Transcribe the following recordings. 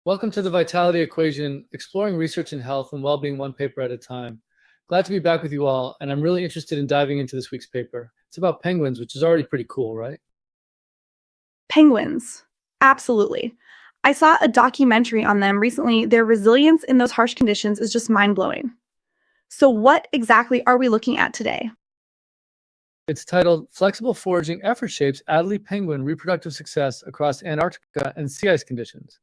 Welcome to the Vitality Equation, exploring research in health and well-being one paper at a time. Glad to be back with you all, and I'm really interested in diving into this week's paper. It's about penguins, which is already pretty cool, right? Penguins. Absolutely. I saw a documentary on them recently. Their resilience in those harsh conditions is just mind-blowing. So what exactly are we looking at today? It's titled Flexible Foraging Effort Shapes Adelie Penguin Reproductive Success Across Antarctica and Sea Ice Conditions.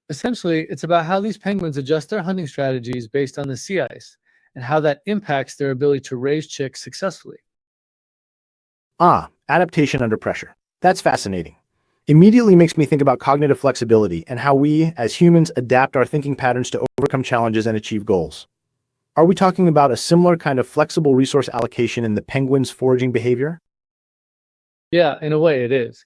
Essentially, it's about how these penguins adjust their hunting strategies based on the sea ice and how that impacts their ability to raise chicks successfully. Adaptation under pressure. That's fascinating. Immediately makes me think about cognitive flexibility and how we, as humans, adapt our thinking patterns to overcome challenges and achieve goals. Are we talking about a similar kind of flexible resource allocation in the penguins' foraging behavior? Yeah, in a way it is.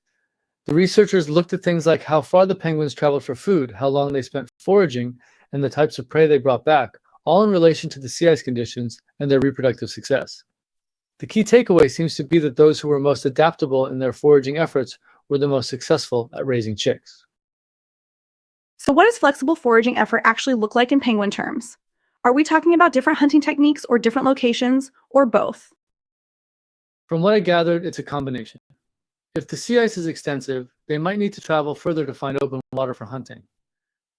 The researchers looked at things like how far the penguins traveled for food, how long they spent foraging, and the types of prey they brought back, all in relation to the sea ice conditions and their reproductive success. The key takeaway seems to be that those who were most adaptable in their foraging efforts were the most successful at raising chicks. So what does flexible foraging effort actually look like in penguin terms? Are we talking about different hunting techniques or different locations, or both? From what I gathered, it's a combination. If the sea ice is extensive, they might need to travel further to find open water for hunting.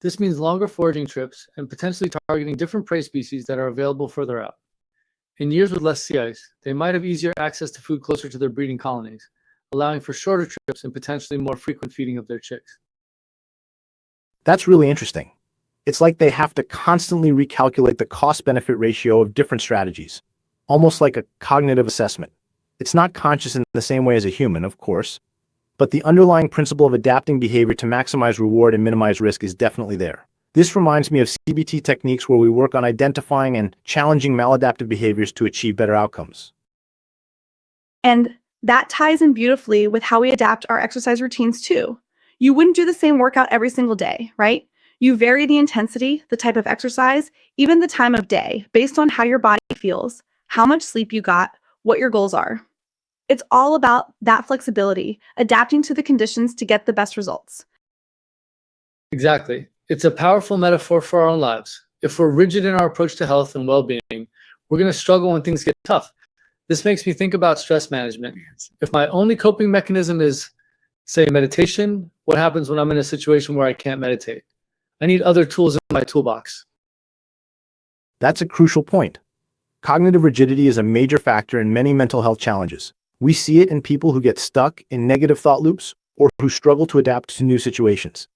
This means longer foraging trips and potentially targeting different prey species that are available further out. In years with less sea ice, they might have easier access to food closer to their breeding colonies, allowing for shorter trips and potentially more frequent feeding of their chicks. That's really interesting. It's like they have to constantly recalculate the cost-benefit ratio of different strategies, almost like a cognitive assessment. It's not conscious in the same way as a human, of course, but the underlying principle of adapting behavior to maximize reward and minimize risk is definitely there. This reminds me of CBT techniques where we work on identifying and challenging maladaptive behaviors to achieve better outcomes. And that ties in beautifully with how we adapt our exercise routines too. You wouldn't do the same workout every single day, right? You vary the intensity, the type of exercise, even the time of day, based on how your body feels, how much sleep you got, what your goals are. It's all about that flexibility, adapting to the conditions to get the best results. Exactly. It's a powerful metaphor for our own lives. If we're rigid in our approach to health and well-being, we're going to struggle when things get tough. This makes me think about stress management. If my only coping mechanism is, say, meditation, what happens when I'm in a situation where I can't meditate? I need other tools in my toolbox. That's a crucial point. Cognitive rigidity is a major factor in many mental health challenges. We see it in people who get stuck in negative thought loops or who struggle to adapt to new situations.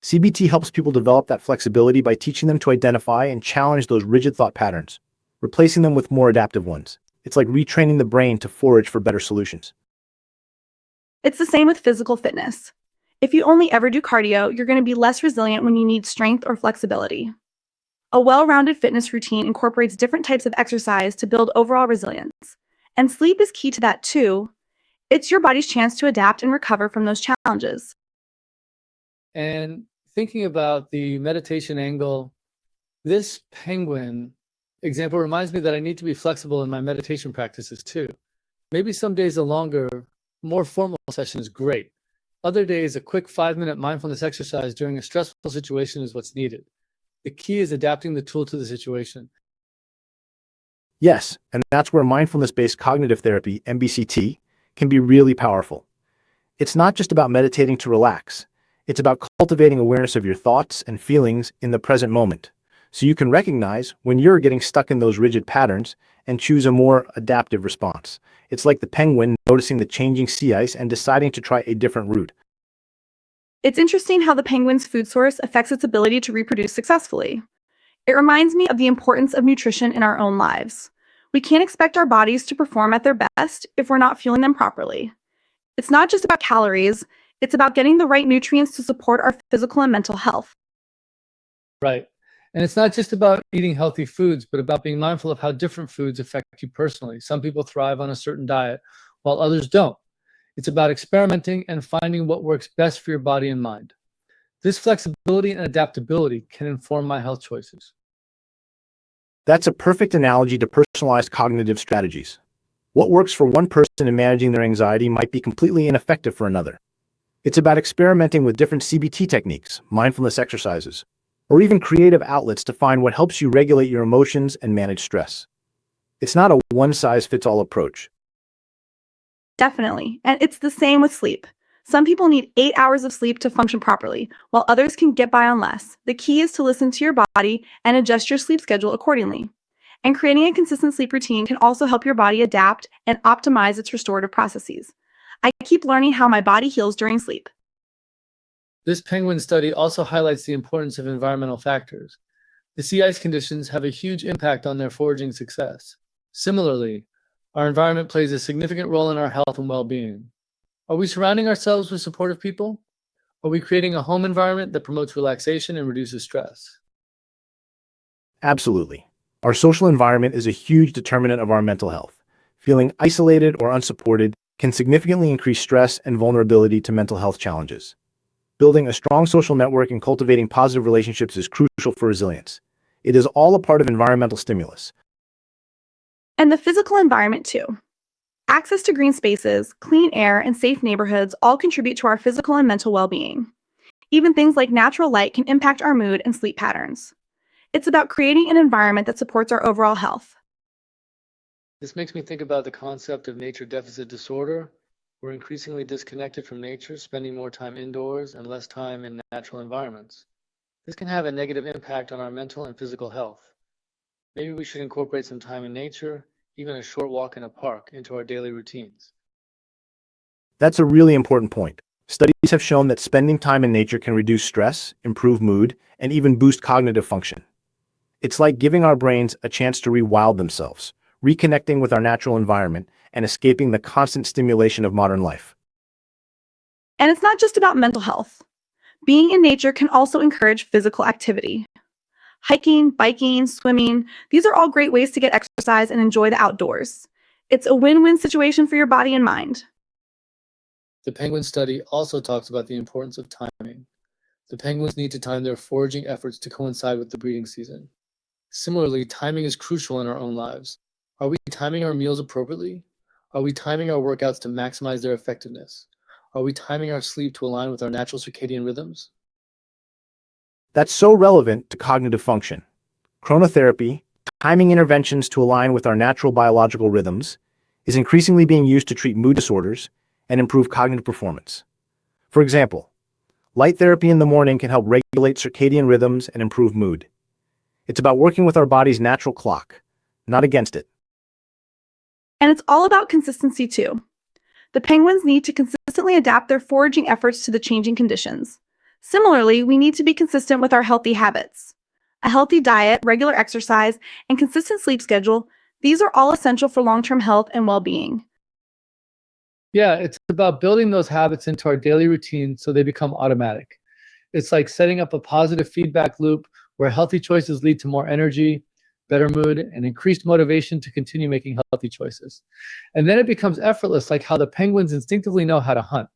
CBT helps people develop that flexibility by teaching them to identify and challenge those rigid thought patterns, replacing them with more adaptive ones. It's like retraining the brain to forage for better solutions. It's the same with physical fitness. If you only ever do cardio, you're going to be less resilient when you need strength or flexibility. A well-rounded fitness routine incorporates different types of exercise to build overall resilience. And sleep is key to that too. It's your body's chance to adapt and recover from those challenges. And thinking about the meditation angle, this penguin example reminds me that I need to be flexible in my meditation practices too. Maybe some days a longer, more formal session is great. Other days, a quick 5-minute mindfulness exercise during a stressful situation is what's needed. The key is adapting the tool to the situation. Yes, and that's where mindfulness-based cognitive therapy, MBCT, can be really powerful. It's not just about meditating to relax. It's about cultivating awareness of your thoughts and feelings in the present moment, so you can recognize when you're getting stuck in those rigid patterns and choose a more adaptive response. It's like the penguin noticing the changing sea ice and deciding to try a different route. It's interesting how the penguin's food source affects its ability to reproduce successfully. It reminds me of the importance of nutrition in our own lives. We can't expect our bodies to perform at their best if we're not fueling them properly. It's not just about calories, it's about getting the right nutrients to support our physical and mental health. Right. And it's not just about eating healthy foods, but about being mindful of how different foods affect you personally. Some people thrive on a certain diet, while others don't. It's about experimenting and finding what works best for your body and mind. This flexibility and adaptability can inform my health choices. That's a perfect analogy to personalized cognitive strategies. What works for one person in managing their anxiety might be completely ineffective for another. It's about experimenting with different CBT techniques, mindfulness exercises, or even creative outlets to find what helps you regulate your emotions and manage stress. It's not a one-size-fits-all approach. Definitely. And it's the same with sleep. Some people need 8 hours of sleep to function properly, while others can get by on less. The key is to listen to your body and adjust your sleep schedule accordingly. And creating a consistent sleep routine can also help your body adapt and optimize its restorative processes. I keep learning how my body heals during sleep. This penguin study also highlights the importance of environmental factors. The sea ice conditions have a huge impact on their foraging success. Similarly, our environment plays a significant role in our health and well-being. Are we surrounding ourselves with supportive people? Are we creating a home environment that promotes relaxation and reduces stress? Absolutely. Our social environment is a huge determinant of our mental health. Feeling isolated or unsupported can significantly increase stress and vulnerability to mental health challenges. Building a strong social network and cultivating positive relationships is crucial for resilience. It is all a part of environmental stimulus. And the physical environment too. Access to green spaces, clean air, and safe neighborhoods all contribute to our physical and mental well-being. Even things like natural light can impact our mood and sleep patterns. It's about creating an environment that supports our overall health. This makes me think about the concept of nature deficit disorder. We're increasingly disconnected from nature, spending more time indoors and less time in natural environments. This can have a negative impact on our mental and physical health. Maybe we should incorporate some time in nature, even a short walk in a park, into our daily routines. That's a really important point. Studies have shown that spending time in nature can reduce stress, improve mood, and even boost cognitive function. It's like giving our brains a chance to rewild themselves, reconnecting with our natural environment and escaping the constant stimulation of modern life. And it's not just about mental health. Being in nature can also encourage physical activity. Hiking, biking, swimming, these are all great ways to get exercise and enjoy the outdoors. It's a win-win situation for your body and mind. The penguin study also talks about the importance of timing. The penguins need to time their foraging efforts to coincide with the breeding season. Similarly, timing is crucial in our own lives. Are we timing our meals appropriately? Are we timing our workouts to maximize their effectiveness? Are we timing our sleep to align with our natural circadian rhythms? That's so relevant to cognitive function. Chronotherapy, timing interventions to align with our natural biological rhythms, is increasingly being used to treat mood disorders and improve cognitive performance. For example, light therapy in the morning can help regulate circadian rhythms and improve mood. It's about working with our body's natural clock, not against it. And it's all about consistency too. The penguins need to consistently adapt their foraging efforts to the changing conditions. Similarly, we need to be consistent with our healthy habits. A healthy diet, regular exercise, and consistent sleep schedule, these are all essential for long-term health and well-being. Yeah, it's about building those habits into our daily routine so they become automatic. It's like setting up a positive feedback loop where healthy choices lead to more energy, better mood, and increased motivation to continue making healthy choices. And then it becomes effortless, like how the penguins instinctively know how to hunt.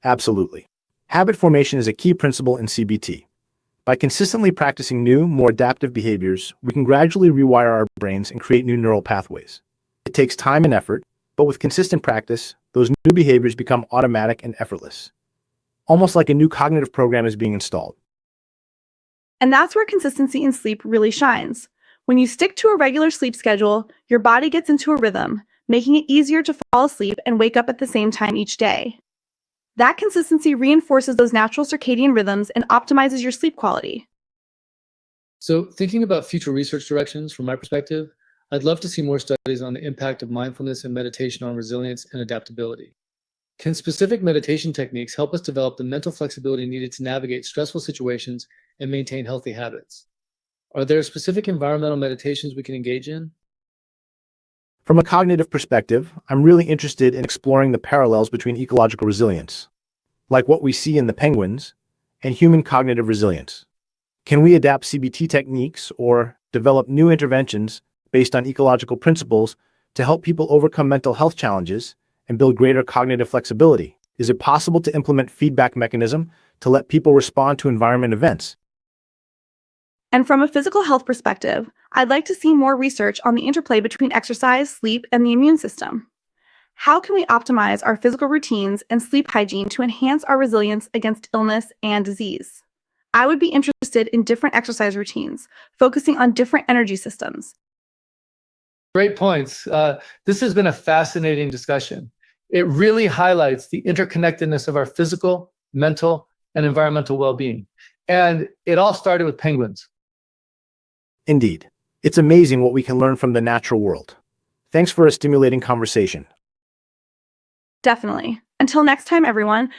Absolutely. Habit formation is a key principle in CBT. By consistently practicing new, more adaptive behaviors, we can gradually rewire our brains and create new neural pathways. It takes time and effort, but with consistent practice, those new behaviors become automatic and effortless. Almost like a new cognitive program is being installed. And that's where consistency in sleep really shines. When you stick to a regular sleep schedule, your body gets into a rhythm, making it easier to fall asleep and wake up at the same time each day. That consistency reinforces those natural circadian rhythms and optimizes your sleep quality. So, thinking about future research directions from my perspective, I'd love to see more studies on the impact of mindfulness and meditation on resilience and adaptability. Can specific meditation techniques help us develop the mental flexibility needed to navigate stressful situations and maintain healthy habits? Are there specific environmental meditations we can engage in? From a cognitive perspective, I'm really interested in exploring the parallels between ecological resilience, like what we see in the penguins, and human cognitive resilience. Can we adapt CBT techniques or develop new interventions based on ecological principles to help people overcome mental health challenges and build greater cognitive flexibility? Is it possible to implement feedback mechanism to let people respond to environment events? And from a physical health perspective, I'd like to see more research on the interplay between exercise, sleep, and the immune system. How can we optimize our physical routines and sleep hygiene to enhance our resilience against illness and disease? I would be interested in different exercise routines, focusing on different energy systems. Great points. This has been a fascinating discussion. It really highlights the interconnectedness of our physical, mental, and environmental well-being. And it all started with penguins. Indeed. It's amazing what we can learn from the natural world. Thanks for a stimulating conversation. Definitely. Until next time, everyone.